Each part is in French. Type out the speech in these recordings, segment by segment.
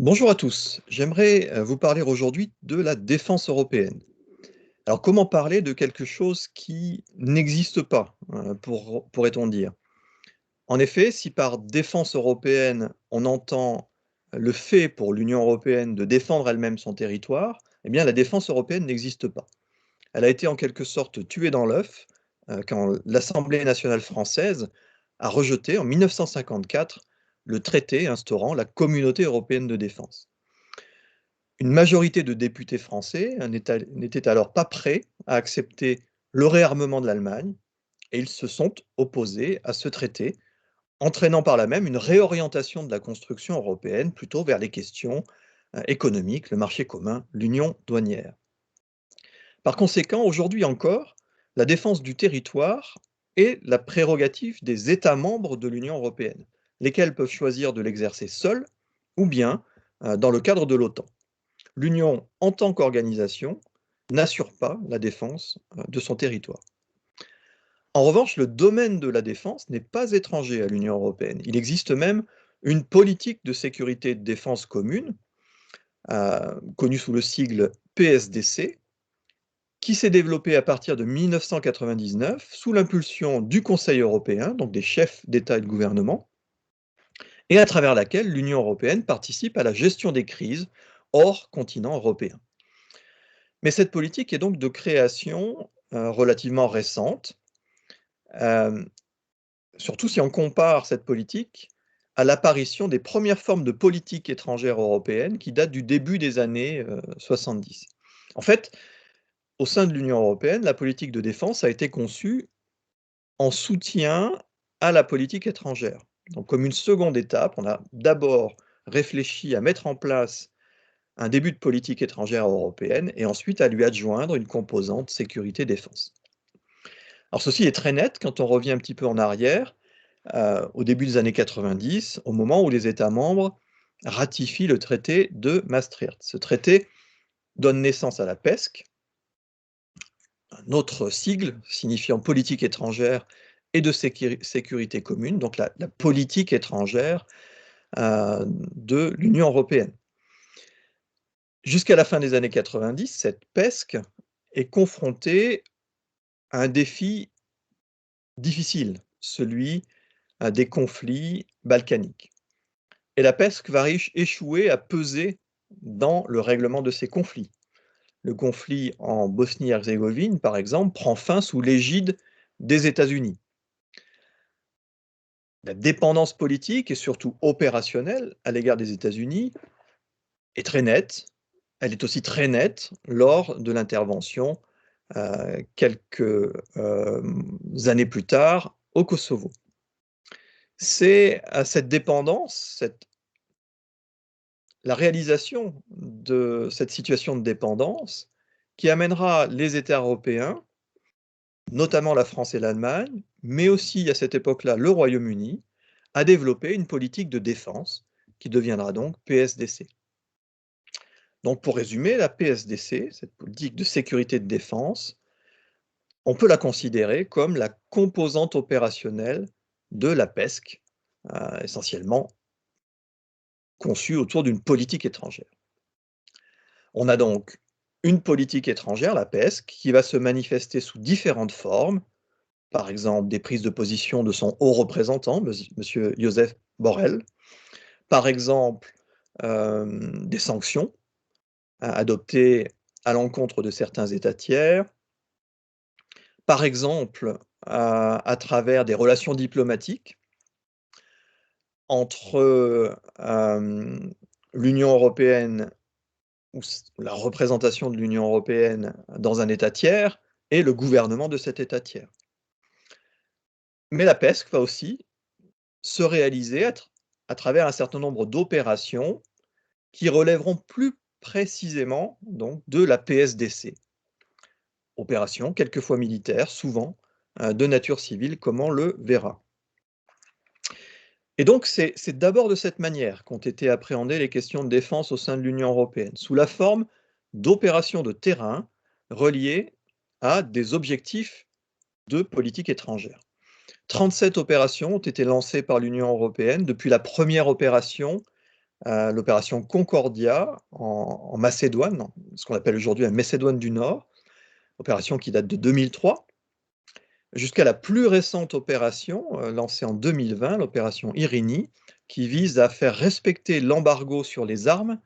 Bonjour à tous, j'aimerais vous parler aujourd'hui de la défense européenne. Alors comment parler de quelque chose qui n'existe pas, pourrait-on dire? En effet, si par défense européenne on entend le fait pour l'Union européenne de défendre elle-même son territoire, eh bien la défense européenne n'existe pas. Elle a été en quelque sorte tuée dans l'œuf quand l'Assemblée nationale française a rejeté en 1954 le traité instaurant la Communauté européenne de défense. Une majorité de députés français n'étaient alors pas prêts à accepter le réarmement de l'Allemagne et ils se sont opposés à ce traité, entraînant par là même une réorientation de la construction européenne plutôt vers les questions économiques, le marché commun, l'union douanière. Par conséquent, aujourd'hui encore, la défense du territoire est la prérogative des États membres de l'Union européenne, lesquels peuvent choisir de l'exercer seuls ou bien dans le cadre de l'OTAN. L'Union, en tant qu'organisation, n'assure pas la défense de son territoire. En revanche, le domaine de la défense n'est pas étranger à l'Union européenne. Il existe même une politique de sécurité et de défense commune, connue sous le sigle PSDC, qui s'est développée à partir de 1999 sous l'impulsion du Conseil européen, donc des chefs d'État et de gouvernement, et à travers laquelle l'Union européenne participe à la gestion des crises hors continent européen. Mais cette politique est donc de création, relativement récente, hem, surtout si on compare cette politique à l'apparition des premières formes de politique étrangère européenne qui datent du début des années, 70. En fait, au sein de l'Union européenne, la politique de défense a été conçue en soutien à la politique étrangère. Donc comme une seconde étape, on a d'abord réfléchi à mettre en place un début de politique étrangère européenne et ensuite à lui adjoindre une composante sécurité-défense. Alors ceci est très net quand on revient un petit peu en arrière, au début des années 90, au moment où les États membres ratifient le traité de Maastricht. Ce traité donne naissance à la PESC, un autre sigle signifiant politique étrangère et de sécurité commune, donc la politique étrangère de l'Union européenne. Jusqu'à la fin des années 90, cette PESC est confrontée à un défi difficile, celui des conflits balkaniques. Et la PESC va échouer à peser dans le règlement de ces conflits. Le conflit en Bosnie-Herzégovine, par exemple, prend fin sous l'égide des États-Unis. La dépendance politique et surtout opérationnelle à l'égard des États-Unis est très nette. Elle est aussi très nette lors de l'intervention quelques années plus tard au Kosovo. C'est à cette dépendance, la réalisation de cette situation de dépendance qui amènera les États européens, notamment la France et l'Allemagne, mais aussi à cette époque-là le Royaume-Uni, à développer une politique de défense qui deviendra donc PSDC. Donc pour résumer, la PSDC, cette politique de sécurité et de défense, on peut la considérer comme la composante opérationnelle de la PESC, essentiellement conçue autour d'une politique étrangère. On a donc une politique étrangère, la PESC, qui va se manifester sous différentes formes, par exemple des prises de position de son haut représentant, monsieur Joseph Borrell, par exemple des sanctions adoptées à l'encontre de certains États tiers, par exemple à travers des relations diplomatiques entre l'Union européenne ou la représentation de l'Union européenne dans un État tiers et le gouvernement de cet État tiers. Mais la PESC va aussi se réaliser à travers un certain nombre d'opérations qui relèveront plus précisément donc de la PSDC. Opérations quelquefois militaires, souvent de nature civile, comme on le verra. Et donc c'est d'abord de cette manière qu'ont été appréhendées les questions de défense au sein de l'Union européenne, sous la forme d'opérations de terrain reliées à des objectifs de politique étrangère. 37 opérations ont été lancées par l'Union européenne depuis la première opération l'opération Concordia en Macédoine, ce qu'on appelle aujourd'hui la Macédoine du Nord, opération qui date de 2003, jusqu'à la plus récente opération, lancée en 2020, l'opération Irini, qui vise à faire respecter l'embargo sur les armes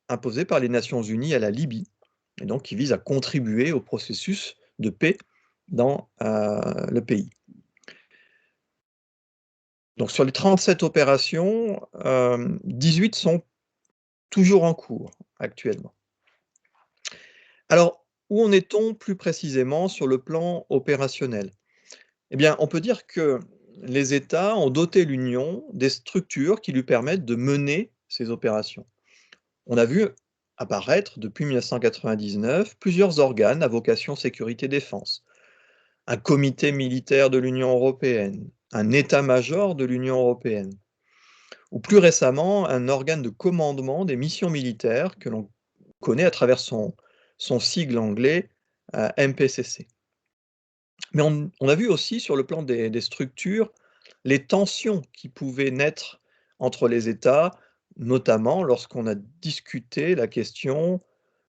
imposé par les Nations unies à la Libye, et donc qui vise à contribuer au processus de paix dans, le pays. Donc sur les 37 opérations, 18 sont toujours en cours actuellement. Alors, où en est-on plus précisément sur le plan opérationnel? Eh bien, on peut dire que les États ont doté l'Union des structures qui lui permettent de mener ces opérations. On a vu apparaître depuis 1999 plusieurs organes à vocation sécurité-défense. Un comité militaire de l'Union européenne, un état-major de l'Union européenne, ou plus récemment un organe de commandement des missions militaires que l'on connaît à travers son sigle anglais MPCC. Mais on a vu aussi sur le plan des structures les tensions qui pouvaient naître entre les États, notamment lorsqu'on a discuté la question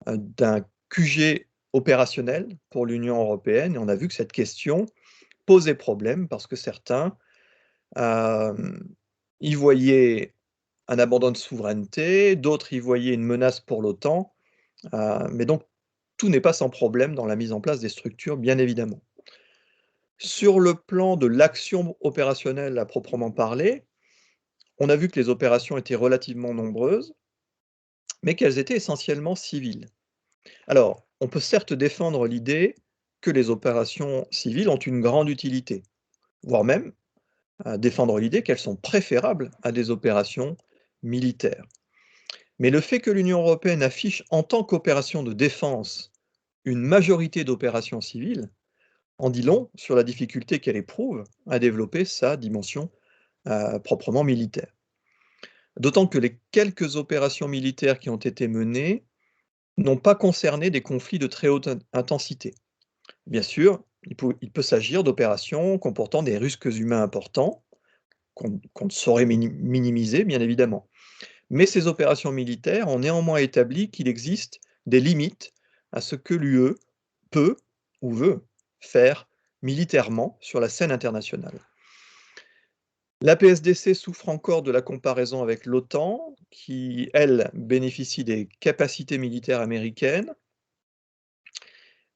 d'un QG opérationnel pour l'Union européenne, et on a vu que cette question posait problème parce que certains y voyaient un abandon de souveraineté, d'autres y voyaient une menace pour l'OTAN, mais donc tout n'est pas sans problème dans la mise en place des structures, bien évidemment. Sur le plan de l'action opérationnelle à proprement parler, on a vu que les opérations étaient relativement nombreuses, mais qu'elles étaient essentiellement civiles. Alors, on peut certes défendre l'idée que les opérations civiles ont une grande utilité, voire même défendre l'idée qu'elles sont préférables à des opérations militaires. Mais le fait que l'Union européenne affiche en tant qu'opération de défense une majorité d'opérations civiles en dit long sur la difficulté qu'elle éprouve à développer sa dimension proprement militaire. D'autant que les quelques opérations militaires qui ont été menées n'ont pas concerné des conflits de très haute intensité. Bien sûr, il peut s'agir d'opérations comportant des risques humains importants, qu'on ne saurait minimiser, bien évidemment. Mais ces opérations militaires ont néanmoins établi qu'il existe des limites à ce que l'UE peut ou veut faire militairement sur la scène internationale. La PSDC souffre encore de la comparaison avec l'OTAN, qui, elle, bénéficie des capacités militaires américaines.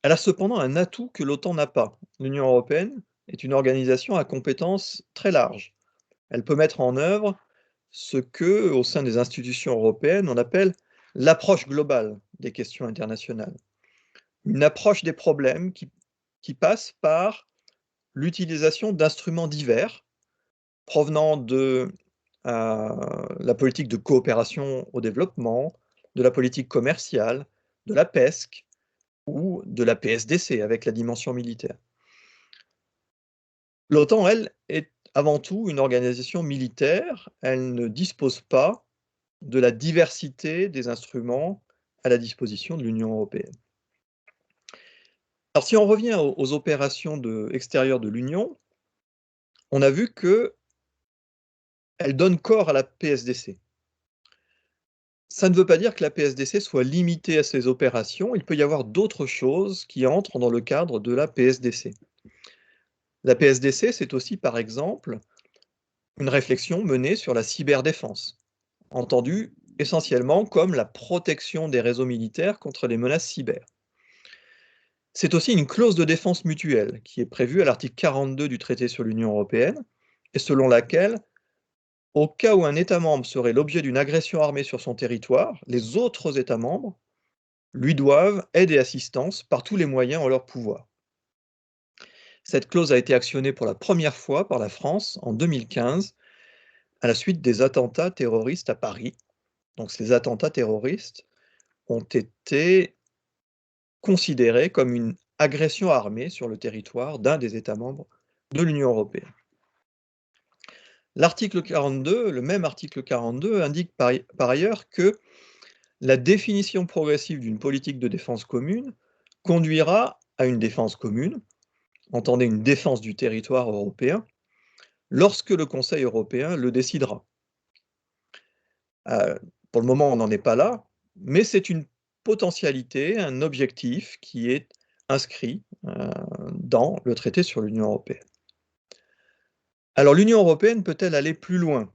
Elle a cependant un atout que l'OTAN n'a pas. L'Union européenne est une organisation à compétences très larges. Elle peut mettre en œuvre ce que, au sein des institutions européennes, on appelle l'approche globale des questions internationales. Une approche des problèmes qui passe par l'utilisation d'instruments divers provenant de la politique de coopération au développement, de la politique commerciale, de la PESC ou de la PSDC avec la dimension militaire. L'OTAN, elle, est avant tout une organisation militaire. Elle ne dispose pas de la diversité des instruments à la disposition de l'Union européenne. Alors si on revient aux opérations extérieures de l'Union, on a vu qu'elles donnent corps à la PSDC. Ça ne veut pas dire que la PSDC soit limitée à ces opérations, il peut y avoir d'autres choses qui entrent dans le cadre de la PSDC. La PSDC, c'est aussi par exemple une réflexion menée sur la cyberdéfense, entendue essentiellement comme la protection des réseaux militaires contre les menaces cyber. C'est aussi une clause de défense mutuelle qui est prévue à l'article 42 du traité sur l'Union européenne et selon laquelle, au cas où un État membre serait l'objet d'une agression armée sur son territoire, les autres États membres lui doivent aide et assistance par tous les moyens en leur pouvoir. Cette clause a été actionnée pour la première fois par la France en 2015 à la suite des attentats terroristes à Paris. Donc ces attentats terroristes ont été considérés comme une agression armée sur le territoire d'un des États membres de l'Union européenne. L'article 42, le même article 42, indique par ailleurs que la définition progressive d'une politique de défense commune conduira à une défense commune, entendez une défense du territoire européen, lorsque le Conseil européen le décidera. Pour le moment, on n'en est pas là, mais c'est une potentialité, un objectif qui est inscrit, dans le traité sur l'Union européenne. Alors l'Union européenne peut-elle aller plus loin?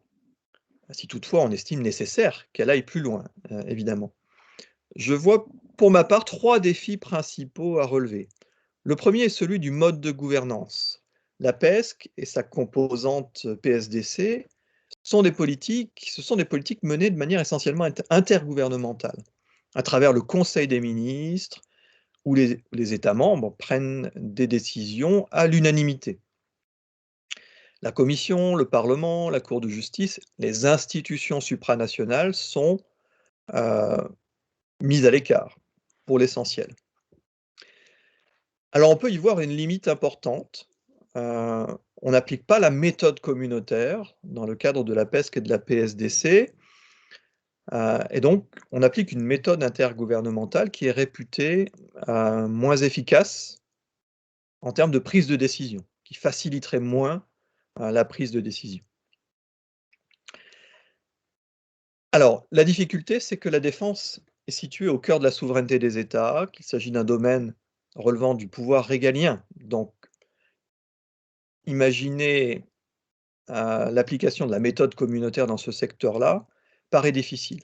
Si toutefois on estime nécessaire qu'elle aille plus loin, évidemment. Je vois pour ma part 3 défis principaux à relever. Le premier est celui du mode de gouvernance. La PESC et sa composante PSDC ce sont des politiques menées de manière essentiellement intergouvernementale, à travers le Conseil des ministres, où les États membres prennent des décisions à l'unanimité. La Commission, le Parlement, la Cour de justice, les institutions supranationales sont euh, mises à l'écart, pour l'essentiel. Alors on peut y voir une limite importante. Euh, on n'applique pas la méthode communautaire dans le cadre de la PESC et de la PSDC, et donc on applique une méthode intergouvernementale qui est réputée moins efficace en termes de prise de décision, qui faciliterait moins la prise de décision. Alors, la difficulté, c'est que la défense est située au cœur de la souveraineté des États, qu'il s'agit d'un domaine relevant du pouvoir régalien. Donc, imaginer l'application de la méthode communautaire dans ce secteur-là paraît difficile.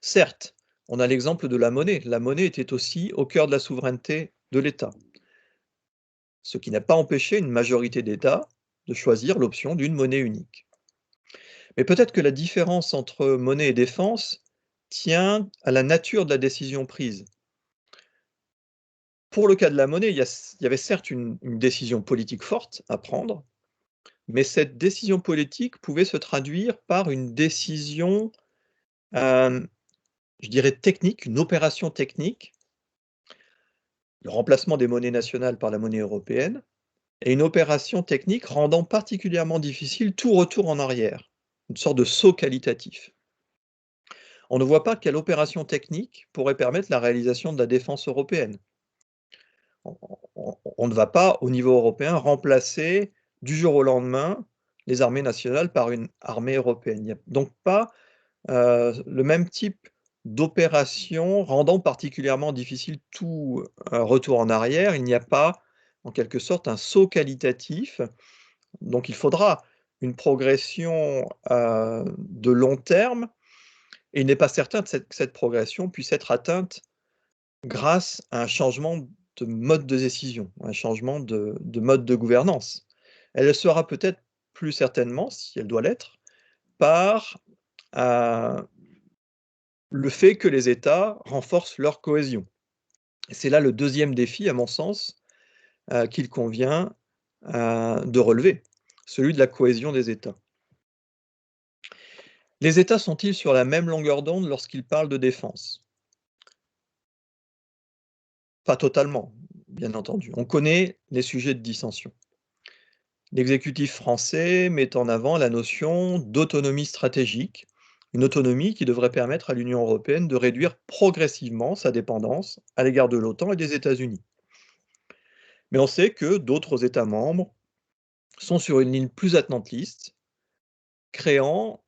Certes, on a l'exemple de la monnaie. La monnaie était aussi au cœur de la souveraineté de l'État, ce qui n'a pas empêché une majorité d'États de choisir l'option d'une monnaie unique. Mais peut-être que la différence entre monnaie et défense tient à la nature de la décision prise. Pour le cas de la monnaie, il y avait certes une décision politique forte à prendre, mais cette décision politique pouvait se traduire par une décision, je dirais technique, une opération technique, le remplacement des monnaies nationales par la monnaie européenne, et une opération technique rendant particulièrement difficile tout retour en arrière, une sorte de saut qualitatif. On ne voit pas quelle opération technique pourrait permettre la réalisation de la défense européenne. On ne va pas, au niveau européen, remplacer du jour au lendemain les armées nationales par une armée européenne. Il n'y a donc pas le même type d'opération rendant particulièrement difficile tout retour en arrière. Il n'y a pas, en quelque sorte, un saut qualitatif. Donc il faudra une progression de long terme, et il n'est pas certain que cette progression puisse être atteinte grâce à un changement de mode de décision, un changement de mode de gouvernance. Elle sera peut-être plus certainement, si elle doit l'être, par le fait que les États renforcent leur cohésion. Et c'est là le deuxième défi, à mon sens, qu'il convient de relever, celui de la cohésion des États. Les États sont-ils sur la même longueur d'onde lorsqu'ils parlent de défense? Pas totalement, bien entendu. On connaît les sujets de dissension. L'exécutif français met en avant la notion d'autonomie stratégique, une autonomie qui devrait permettre à l'Union européenne de réduire progressivement sa dépendance à l'égard de l'OTAN et des États-Unis. Mais on sait que d'autres États membres sont sur une ligne plus atlantiste, craignant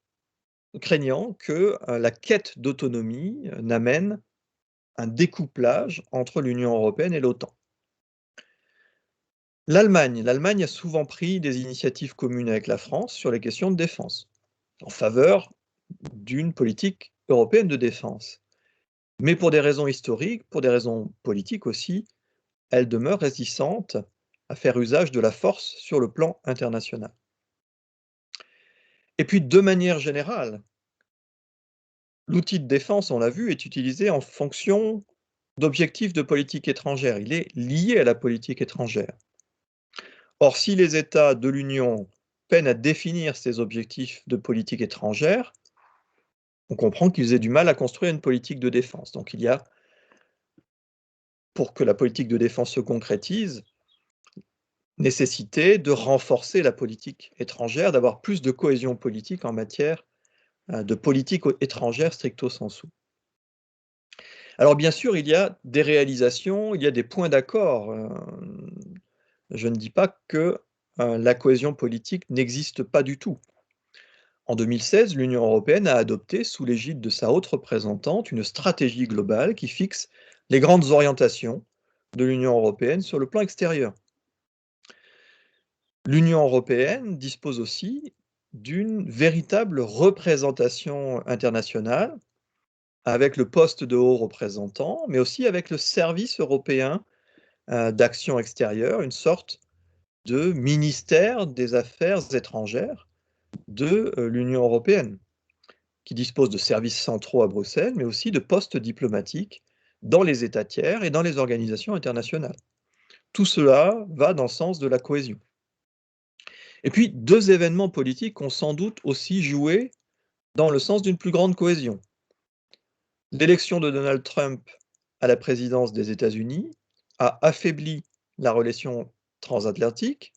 que la quête d'autonomie n'amène un découplage entre l'Union européenne et l'OTAN. L'Allemagne a souvent pris des initiatives communes avec la France sur les questions de défense, en faveur d'une politique européenne de défense. Mais pour des raisons historiques, pour des raisons politiques aussi, elle demeure réticente à faire usage de la force sur le plan international. Et puis, de manière générale, l'outil de défense, on l'a vu, est utilisé en fonction d'objectifs de politique étrangère. Il est lié à la politique étrangère. Or, si les États de l'Union peinent à définir ces objectifs de politique étrangère, on comprend qu'ils aient du mal à construire une politique de défense. Donc il y a, pour que la politique de défense se concrétise, nécessité de renforcer la politique étrangère, d'avoir plus de cohésion politique en matière de politique étrangère stricto sensu. Alors bien sûr, il y a des réalisations, il y a des points d'accord. Je ne dis pas que la cohésion politique n'existe pas du tout. En 2016, l'Union européenne a adopté, sous l'égide de sa haute représentante, une stratégie globale qui fixe les grandes orientations de l'Union européenne sur le plan extérieur. L'Union européenne dispose aussi d'une véritable représentation internationale, avec le poste de haut représentant, mais aussi avec le service européen d'action extérieure, une sorte de ministère des Affaires étrangères de l'Union européenne, qui dispose de services centraux à Bruxelles, mais aussi de postes diplomatiques dans les États tiers et dans les organisations internationales. Tout cela va dans le sens de la cohésion. Et puis, deux événements politiques ont sans doute aussi joué dans le sens d'une plus grande cohésion. L'élection de Donald Trump à la présidence des États-Unis a affaibli la relation transatlantique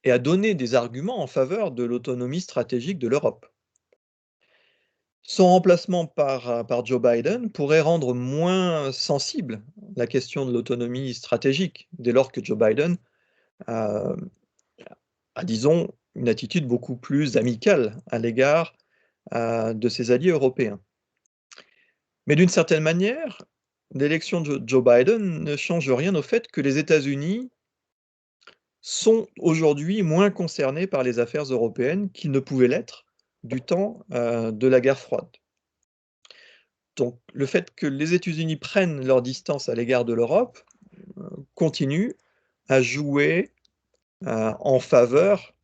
et a donné des arguments en faveur de l'autonomie stratégique de l'Europe. Son remplacement par Joe Biden pourrait rendre moins sensible la question de l'autonomie stratégique, dès lors que Joe Biden a, disons, une attitude beaucoup plus amicale à l'égard de ses alliés européens. Mais d'une certaine manière, l'élection de Joe Biden ne change rien au fait que les États-Unis sont aujourd'hui moins concernés par les affaires européennes qu'ils ne pouvaient l'être du temps de la guerre froide. Donc le fait que les États-Unis prennent leur distance à l'égard de l'Europe continue à jouer en faveur,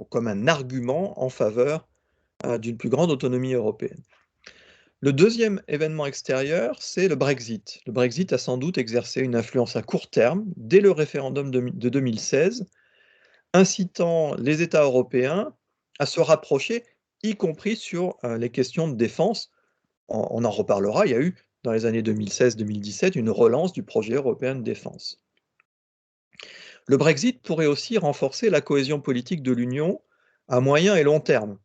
comme un argument en faveur d'une plus grande autonomie européenne. Le deuxième événement extérieur, c'est le Brexit. Le Brexit a sans doute exercé une influence à court terme, dès le référendum de 2016, incitant les États européens à se rapprocher, y compris sur les questions de défense. On en reparlera, il y a eu, dans les années 2016-2017, une relance du projet européen de défense. Le Brexit pourrait aussi renforcer la cohésion politique de l'Union à moyen et long terme,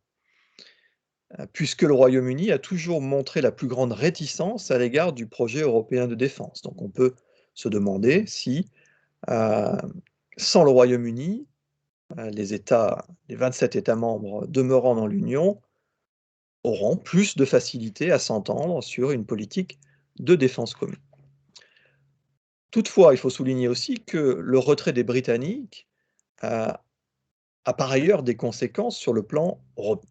puisque le Royaume-Uni a toujours montré la plus grande réticence à l'égard du projet européen de défense. Donc on peut se demander si, sans le Royaume-Uni, les 27 États membres demeurant dans l'Union auront plus de facilité à s'entendre sur une politique de défense commune. Toutefois, il faut souligner aussi que le retrait des Britanniques a par ailleurs des conséquences sur le plan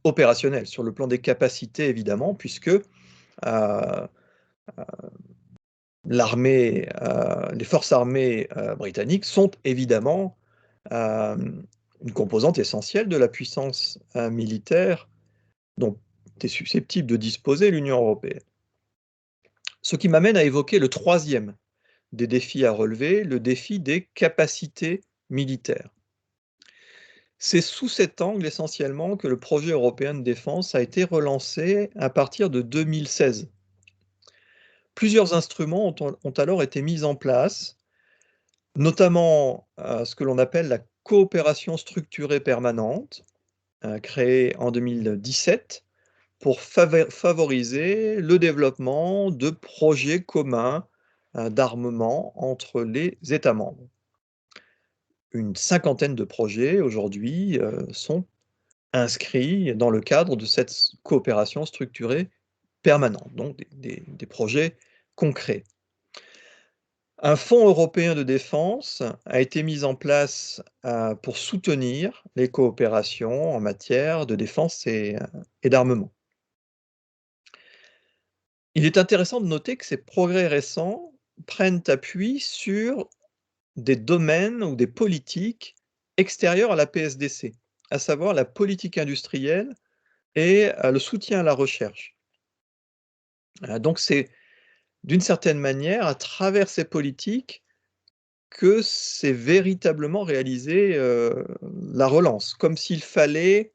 opérationnel, sur le plan des capacités évidemment, puisque les forces armées britanniques sont évidemment une composante essentielle de la puissance militaire dont est susceptible de disposer l'Union européenne. Ce qui m'amène à évoquer le troisième des défis à relever, le défi des capacités militaires. C'est sous cet angle essentiellement que le projet européen de défense a été relancé à partir de 2016. Plusieurs instruments ont alors été mis en place, notamment ce que l'on appelle la coopération structurée permanente, créée en 2017 pour favoriser le développement de projets communs d'armement entre les États membres. Une cinquantaine de projets aujourd'hui sont inscrits dans le cadre de cette coopération structurée permanente, donc des projets concrets. Un fonds européen de défense a été mis en place pour soutenir les coopérations en matière de défense et d'armement. Il est intéressant de noter que ces progrès récents prennent appui sur des domaines ou des politiques extérieures à la PSDC, à savoir la politique industrielle et le soutien à la recherche. Donc c'est d'une certaine manière à travers ces politiques que s'est véritablement réalisée la relance, comme s'il fallait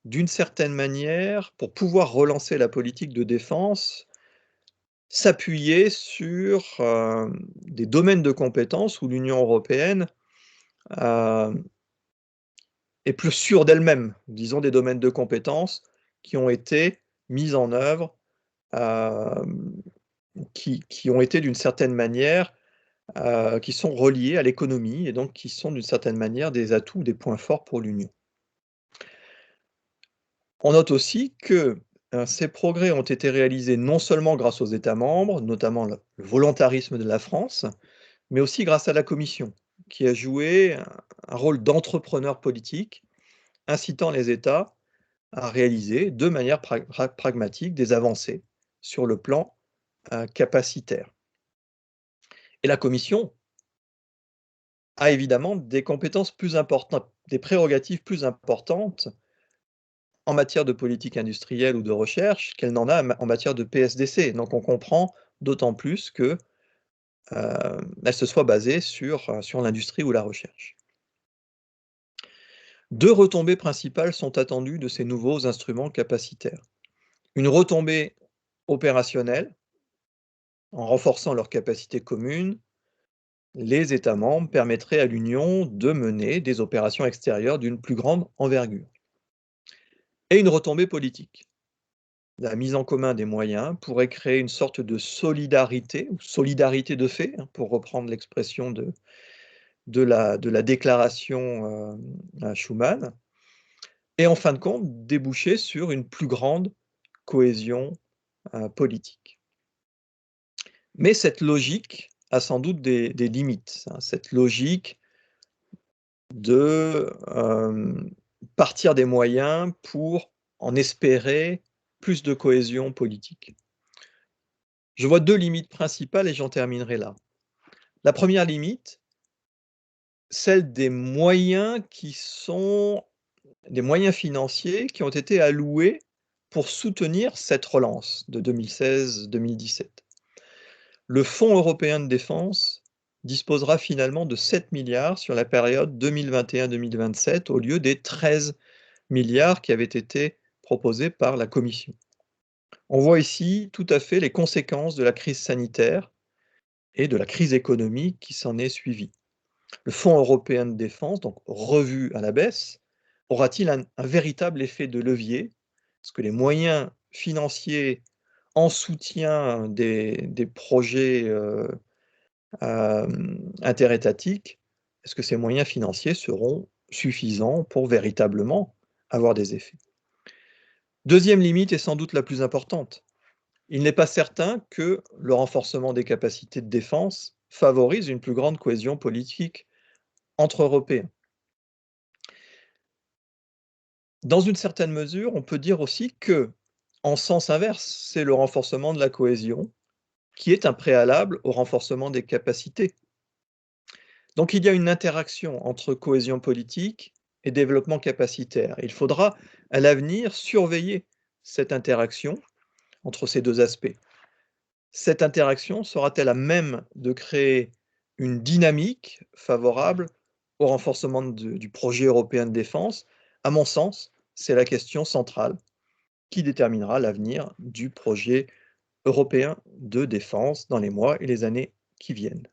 d'une certaine manière, pour pouvoir relancer la politique de défense, s'appuyer sur des domaines de compétences où l'Union européenne est plus sûre d'elle-même, disons des domaines de compétences qui ont été mis en œuvre, qui ont été d'une certaine manière, qui sont reliés à l'économie et donc qui sont d'une certaine manière des atouts, des points forts pour l'Union. On note aussi que, ces progrès ont été réalisés non seulement grâce aux États membres, notamment le volontarisme de la France, mais aussi grâce à la Commission, qui a joué un rôle d'entrepreneur politique, incitant les États à réaliser de manière pragmatique des avancées sur le plan, capacitaire. Et la Commission a évidemment des compétences plus importantes, des prérogatives plus importantes en matière de politique industrielle ou de recherche qu'elle n'en a en matière de PSDC. Donc on comprend d'autant plus que, elle se soit basée sur l'industrie ou la recherche. 2 retombées principales sont attendues de ces nouveaux instruments capacitaires. Une retombée opérationnelle, en renforçant leurs capacités communes, les États membres permettraient à l'Union de mener des opérations extérieures d'une plus grande envergure. Et une retombée politique. La mise en commun des moyens pourrait créer une sorte de solidarité ou solidarité de fait, hein, pour reprendre l'expression de la déclaration, à Schuman, et en fin de compte, déboucher sur une plus grande cohésion, politique. Mais cette logique a sans doute des limites, hein. Cette logique de, partir des moyens pour en espérer plus de cohésion politique. Je vois 2 limites principales et j'en terminerai là. La première limite, celle des moyens qui sont des moyens financiers qui ont été alloués pour soutenir cette relance de 2016-2017. Le Fonds européen de défense disposera finalement de 7 milliards sur la période 2021-2027 au lieu des 13 milliards qui avaient été proposés par la Commission. On voit ici tout à fait les conséquences de la crise sanitaire et de la crise économique qui s'en est suivie. Le Fonds européen de défense, donc revu à la baisse, aura-t-il un véritable effet de levier? Est-ce que les moyens financiers en soutien des projets, interétatiques, est-ce que ces moyens financiers seront suffisants pour véritablement avoir des effets? Deuxième limite et sans doute la plus importante, il n'est pas certain que le renforcement des capacités de défense favorise une plus grande cohésion politique entre Européens. Dans une certaine mesure, on peut dire aussi que, en sens inverse, c'est le renforcement de la cohésion qui est un préalable au renforcement des capacités. Donc il y a une interaction entre cohésion politique et développement capacitaire. Il faudra à l'avenir surveiller cette interaction entre ces 2 aspects. Cette interaction sera-t-elle à même de créer une dynamique favorable au renforcement du projet européen de défense? À mon sens, c'est la question centrale qui déterminera l'avenir du projet européen de défense dans les mois et les années qui viennent.